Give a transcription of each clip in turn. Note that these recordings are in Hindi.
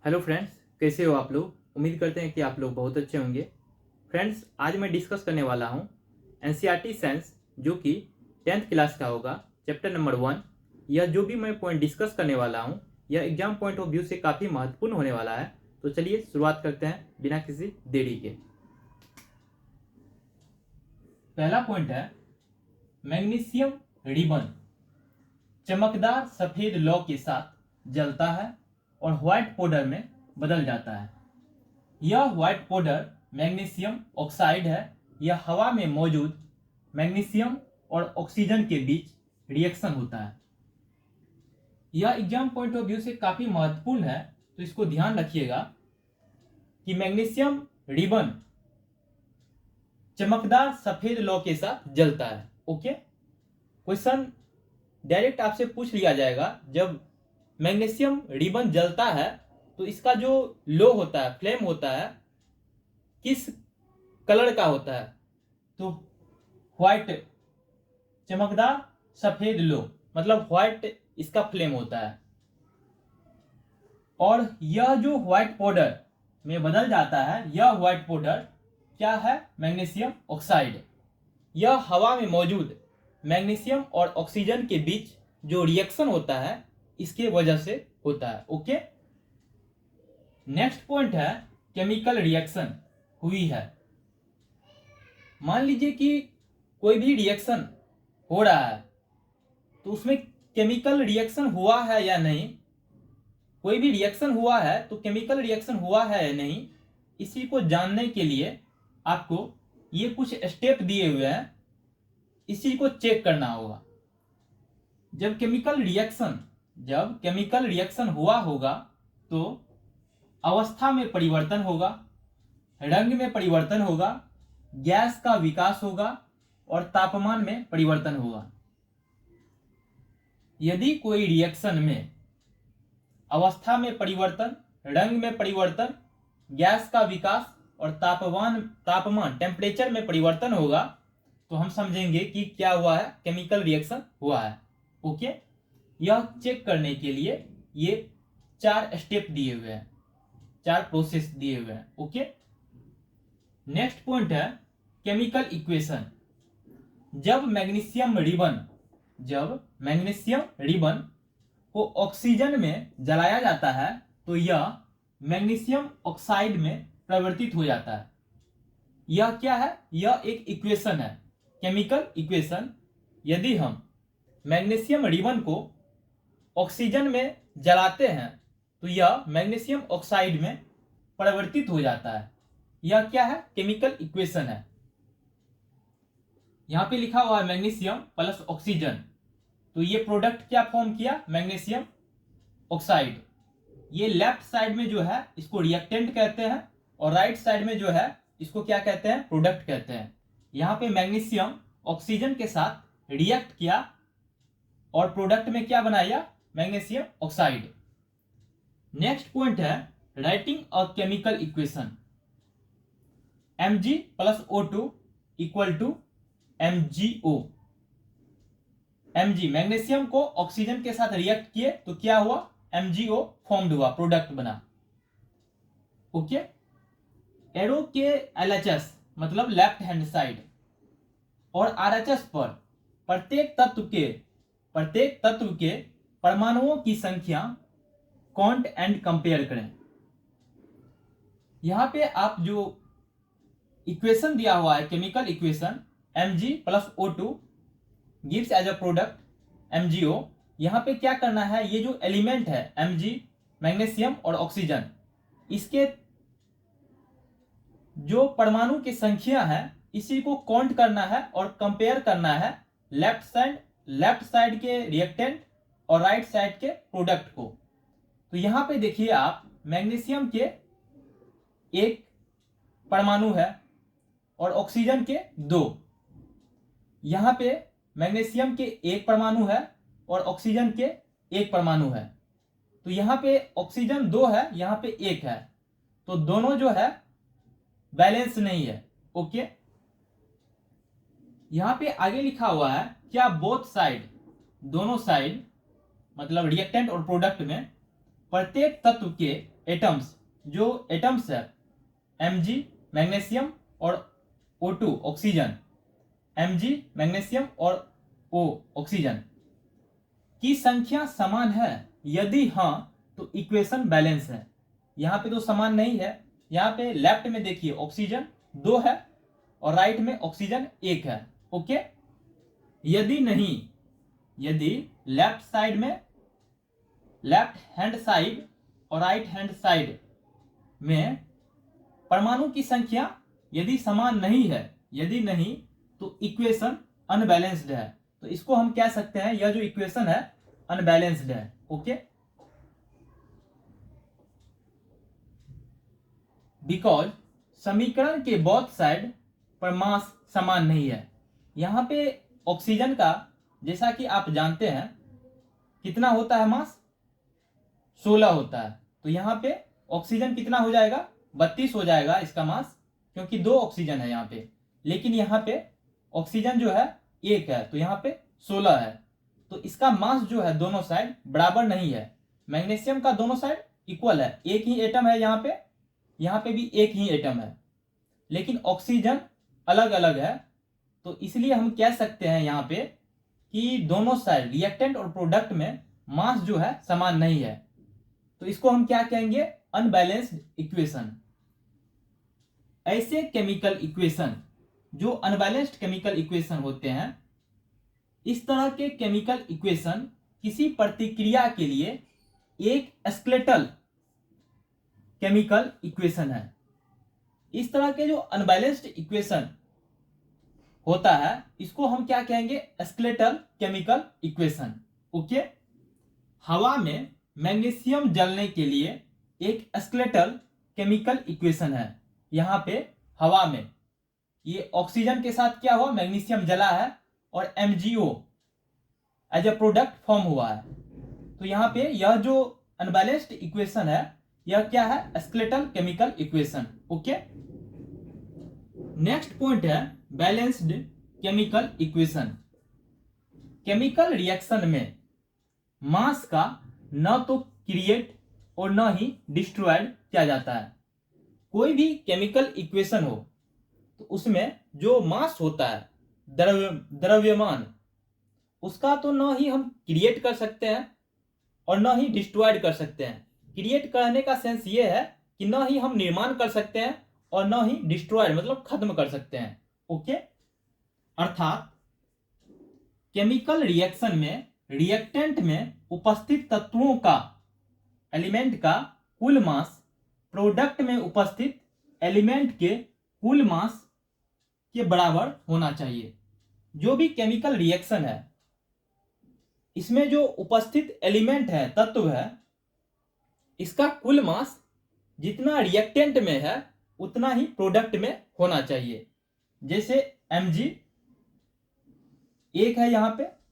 हेलो फ्रेंड्स, कैसे हो आप लोग। उम्मीद करते हैं कि आप लोग बहुत अच्छे होंगे। फ्रेंड्स, आज मैं डिस्कस करने वाला हूं एनसीईआरटी साइंस, जो कि 10th क्लास का होगा, चैप्टर नंबर 1। यह जो भी मैं पॉइंट डिस्कस करने वाला हूं, यह एग्जाम पॉइंट ऑफ व्यू से काफ़ी महत्वपूर्ण होने वाला है। तो चलिए शुरुआत करते हैं बिना किसी देरी के। पहला पॉइंट है मैग्नीशियम रिबन चमकदार सफेद लौ के साथ जलता है और व्हाइट पाउडर में बदल जाता है। यह व्हाइट पाउडर मैग्नीशियम ऑक्साइड है। यह हवा में मौजूद मैग्नीशियम और ऑक्सीजन के बीच रिएक्शन होता है। यह एग्जाम पॉइंट ऑफ व्यू से काफी महत्वपूर्ण है, तो इसको ध्यान रखिएगा कि मैग्नीशियम रिबन चमकदार सफेद लौ के साथ जलता है। ओके, क्वेश्चन डायरेक्ट आपसे पूछ लिया जाएगा, जब मैग्नीशियम रिबन जलता है तो इसका जो लो होता है, फ्लेम होता है, किस कलर का होता है? तो व्हाइट, चमकदार सफेद लो, मतलब व्हाइट इसका फ्लेम होता है। और यह जो व्हाइट पाउडर में बदल जाता है, यह व्हाइट पाउडर क्या है? Magnesium oxide. यह हवा में मौजूद मैग्नीशियम और ऑक्सीजन के बीच जो रिएक्शन होता है, इसके वजह से होता है। ओके, नेक्स्ट पॉइंट है केमिकल रिएक्शन हुई है। मान लीजिए कि कोई भी रिएक्शन हो रहा है, तो उसमें केमिकल रिएक्शन हुआ है या नहीं, कोई भी रिएक्शन हुआ है तो केमिकल रिएक्शन हुआ है या नहीं, इसी को जानने के लिए आपको ये कुछ स्टेप दिए हुए हैं, इसी को चेक करना होगा। जब केमिकल रिएक्शन हुआ होगा तो अवस्था में परिवर्तन होगा, रंग में परिवर्तन होगा, गैस का विकास होगा और तापमान में परिवर्तन होगा। यदि कोई रिएक्शन में अवस्था में परिवर्तन, रंग में परिवर्तन, गैस का विकास और तापमान टेम्परेचर में परिवर्तन होगा, तो हम समझेंगे कि क्या हुआ है, केमिकल रिएक्शन हुआ है। ओके, यह चेक करने के लिए ये 4 स्टेप दिए हुए हैं, 4 प्रोसेस दिए हुए हैं। ओके, नेक्स्ट पॉइंट है केमिकल इक्वेशन। जब मैग्नीशियम रिबन को ऑक्सीजन में जलाया जाता है तो यह मैग्नीशियम ऑक्साइड में परिवर्तित हो जाता है। यह क्या है? यह एक इक्वेशन है, केमिकल इक्वेशन। यदि हम मैग्नीशियम रिबन को ऑक्सीजन में जलाते हैं तो यह मैग्नीशियम ऑक्साइड में परिवर्तित हो जाता है। यह क्या है? केमिकल इक्वेशन है। यहां पे लिखा हुआ है मैग्नीशियम प्लस ऑक्सीजन, तो ये प्रोडक्ट क्या फॉर्म किया? Magnesium oxide. ये लेफ्ट साइड में जो है इसको रिएक्टेंट कहते हैं, और राइट साइड में जो है इसको क्या कहते हैं? प्रोडक्ट कहते हैं। यहां पे मैग्नीशियम ऑक्सीजन के साथ रिएक्ट किया और प्रोडक्ट में क्या बनाया? Magnesium oxide. नेक्स्ट पॉइंट है writing a chemical equation. Mg plus O2 equal to MgO। Mg, magnesium को ऑक्सीजन के साथ रिएक्ट किए तो क्या हुआ? MgO फॉर्म्ड हुआ, प्रोडक्ट बना। ओके, एरो के LHS मतलब लेफ्ट हैंड साइड और RHS पर प्रत्येक तत्व के परमाणुओं की संख्या काउंट एंड कंपेयर करें। यहां पे आप जो इक्वेशन दिया हुआ है, chemical equation, Mg plus O2 gives as a product MgO। यहां पे क्या करना है? ये जो एलिमेंट है Mg, मैग्नीशियम और ऑक्सीजन, इसके जो परमाणु की संख्या है इसी को काउंट करना है और कंपेयर करना है लेफ्ट साइड के रिएक्टेंट और राइट साइड के प्रोडक्ट को। तो यहां पे देखिए आप, मैग्नीशियम के 1 परमाणु है और ऑक्सीजन के 2। यहां पे मैग्नीशियम के 1 परमाणु है और ऑक्सीजन के 1 परमाणु है। तो यहां पे ऑक्सीजन 2 है, यहां पे 1 है, तो दोनों जो है बैलेंस नहीं है। ओके, यहां पे आगे लिखा हुआ है क्या बोथ साइड, दोनों साइड मतलब रिएक्टेंट और प्रोडक्ट में प्रत्येक तत्व के एटम्स, जो एटम्स है Mg मैग्नीशियम और O2 ऑक्सीजन, Mg मैग्नीशियम और O ऑक्सीजन की संख्या समान है? यदि हाँ तो इक्वेशन बैलेंस है। यहाँ पे तो समान नहीं है, यहाँ पे लेफ्ट में देखिए ऑक्सीजन 2 है और राइट में ऑक्सीजन 1 है। ओके, यदि नहीं, यदि लेफ्ट साइड में, लेफ्ट हैंड साइड और राइट हैंड साइड में परमाणु की संख्या यदि समान नहीं है, यदि नहीं तो इक्वेशन अनबैलेंस्ड है। तो इसको हम कह सकते हैं यह जो इक्वेशन है अनबैलेंस्ड है। ओके, बिकॉज समीकरण के बोथ साइड पर मास समान नहीं है। यहां पे ऑक्सीजन का, जैसा कि आप जानते हैं, कितना होता है मास? 16 होता है। तो यहाँ पे ऑक्सीजन कितना हो जाएगा? 32 हो जाएगा इसका मास, क्योंकि 2 ऑक्सीजन है यहाँ पे। लेकिन यहाँ पे ऑक्सीजन जो है 1 है, तो यहाँ पे 16 है। तो इसका मास जो है दोनों साइड बराबर नहीं है। मैग्नीशियम का दोनों साइड इक्वल है, एक ही एटम है यहाँ पे भी एक ही एटम है, लेकिन ऑक्सीजन अलग अलग है। तो इसलिए हम कह सकते हैं यहाँ पे कि दोनों साइड रिएक्टेंट और प्रोडक्ट में मास जो है समान नहीं है। तो इसको हम क्या कहेंगे? Unbalanced equation. ऐसे केमिकल इक्वेशन जो अनबैलेंस्ड केमिकल इक्वेशन होते हैं, इस तरह के केमिकल इक्वेशन किसी प्रतिक्रिया के लिए एक स्केलेटल केमिकल इक्वेशन है। इस तरह के जो अनबैलेंस्ड इक्वेशन होता है इसको हम क्या कहेंगे? Skeletal chemical equation. ओके, हवा में मैग्नीशियम जलने के लिए एक स्केलेटल केमिकल इक्वेशन है। यहां पे हवा में ये ऑक्सीजन के साथ क्या हुआ? मैग्नीशियम जला है और MgO as a product form हुआ है। तो यहां पे यह जो अनबैलेंस्ड इक्वेशन है यह क्या है? Skeletal chemical equation. Okay, next point है balanced chemical equation. Chemical reaction में मास का न तो क्रिएट और न ही डिस्ट्रॉयड किया जाता है। कोई भी केमिकल इक्वेशन हो तो उसमें जो मास होता है, द्रव्यमान, उसका तो न ही हम क्रिएट कर सकते हैं और न ही डिस्ट्रॉयड कर सकते हैं। क्रिएट करने का सेंस ये है कि न ही हम निर्माण कर सकते हैं और न ही डिस्ट्रॉयड मतलब खत्म कर सकते हैं। ओके, अर्थात केमिकल रिएक्शन में रिएक्टेंट में उपस्थित तत्वों का, एलिमेंट का कुल मास प्रोडक्ट में उपस्थित एलिमेंट के कुल मास के बराबर होना चाहिए। जो भी केमिकल रिएक्शन है इसमें जो उपस्थित एलिमेंट है, तत्व है, इसका कुल मास जितना रिएक्टेंट में है उतना ही प्रोडक्ट में होना चाहिए। जैसे Mg 1 है,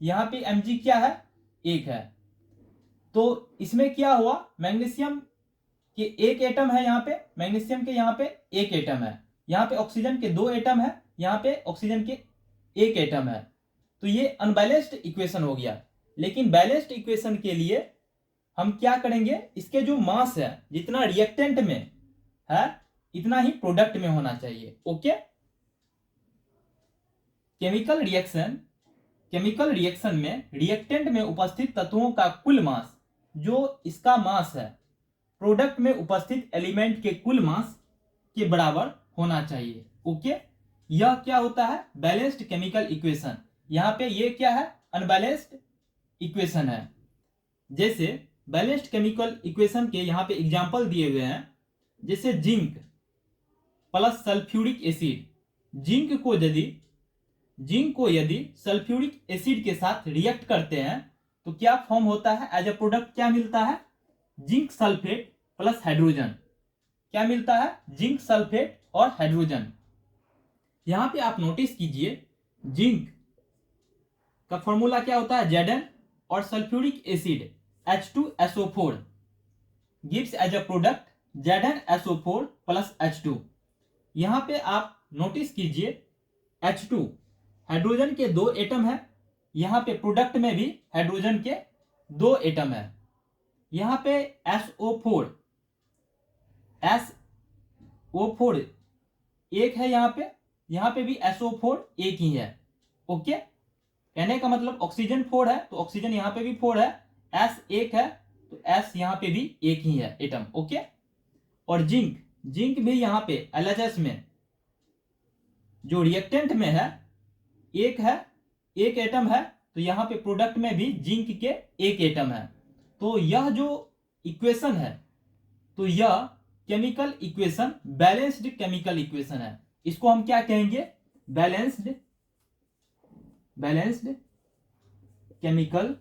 यहाँ पे Mg क्या है? 1 है। तो इसमें क्या हुआ? मैग्नीशियम के 1 एटम है, यहाँ पे मैग्नीशियम के यहाँ पे 1 एटम है, यहाँ पे ऑक्सीजन के 2 एटम है, यहाँ पे ऑक्सीजन के 1 एटम है। तो ये अनबैलेंस्ड इक्वेशन हो गया। लेकिन बैलेंस्ड इक्वेशन के लिए हम क्या करेंगे? इसके जो मास है जितना रिएक्टेंट में है इतना ही प्रोडक्ट में होना चाहिए। ओके, केमिकल रिएक्शन में रिएक्टेंट में उपस्थित तत्वों का कुल मास जो इसका मास है प्रोडक्ट में उपस्थित एलिमेंट के कुल मास के बराबर होना चाहिए। ओके, यह क्या होता है? Balanced chemical equation. यहां पे ये क्या है? अनबैलेंस्ड इक्वेशन है। जैसे बैलेंस्ड केमिकल इक्वेशन के यहाँ पे एग्जांपल दिए हुए हैं, जैसे zinc plus sulphuric acid. Zinc को यदि सल्फ्यूरिक एसिड के साथ रिएक्ट करते हैं तो क्या फॉर्म होता है? एज ए प्रोडक्ट क्या मिलता है? Zinc sulphate plus hydrogen. क्या मिलता है? जिंक सल्फेट और हाइड्रोजन। यहां पे आप नोटिस कीजिए, जिंक का फॉर्मूला क्या होता है? Zn, और sulphuric acid H2SO4 gives as a product ZnSO4 plus H2। यहां पे आप नोटिस कीजिए H2 हाइड्रोजन के 2 एटम है, यहां पे प्रोडक्ट में भी हाइड्रोजन के 2 एटम है। यहाँ पे SO4 एक है, यहाँ पे भी SO4 एक ही है। ओके, कहने का मतलब ऑक्सीजन 4 है तो ऑक्सीजन यहाँ पे भी 4 है, S एक है तो S यहाँ पे भी एक ही है एटम। ओके, और जिंक भी यहाँ पे LHS में जो रिएक्टेंट में है एक एटम है, तो यहाँ पे प्रोडक्ट में भी जिंक के एक एटम है। तो यह जो इक्वेशन है, तो यह chemical equation balanced chemical equation है। इसको हम क्या कहेंगे? Balanced chemical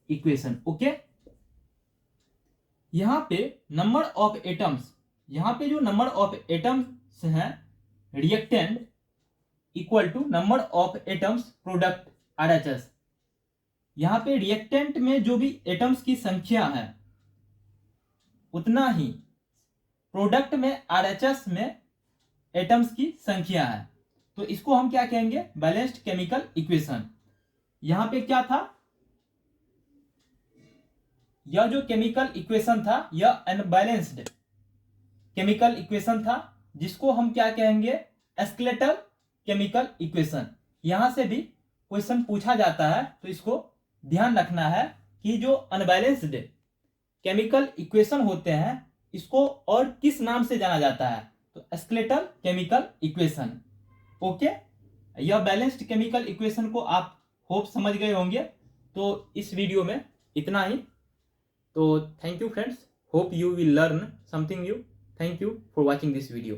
equation. ओके, यहां पे नंबर ऑफ एटम्स, यहां पे जो नंबर ऑफ एटम्स हैं reactant equal to number of atoms product RHS। यहां पे रिएक्टेंट में जो भी एटम्स की संख्या है उतना ही प्रोडक्ट में RHS में एटम्स की संख्या है। तो इसको हम क्या कहेंगे? Balanced chemical equation. यहां पे क्या था? यह जो केमिकल इक्वेशन था यह अनबैलेंस्ड केमिकल इक्वेशन था, जिसको हम क्या कहेंगे? Skeletal chemical equation. यहां से भी क्वेश्चन पूछा जाता है, तो इसको ध्यान रखना है कि जो अनबैलेंस्ड केमिकल इक्वेशन होते हैं इसको और किस नाम से जाना जाता है? तो एस्केलेटल केमिकल इक्वेशन। ओके, यह बैलेंस्ड केमिकल इक्वेशन को आप होप समझ गए होंगे। तो इस वीडियो में इतना ही। तो thank you friends, hope you will learn something new. Thank you for watching this video.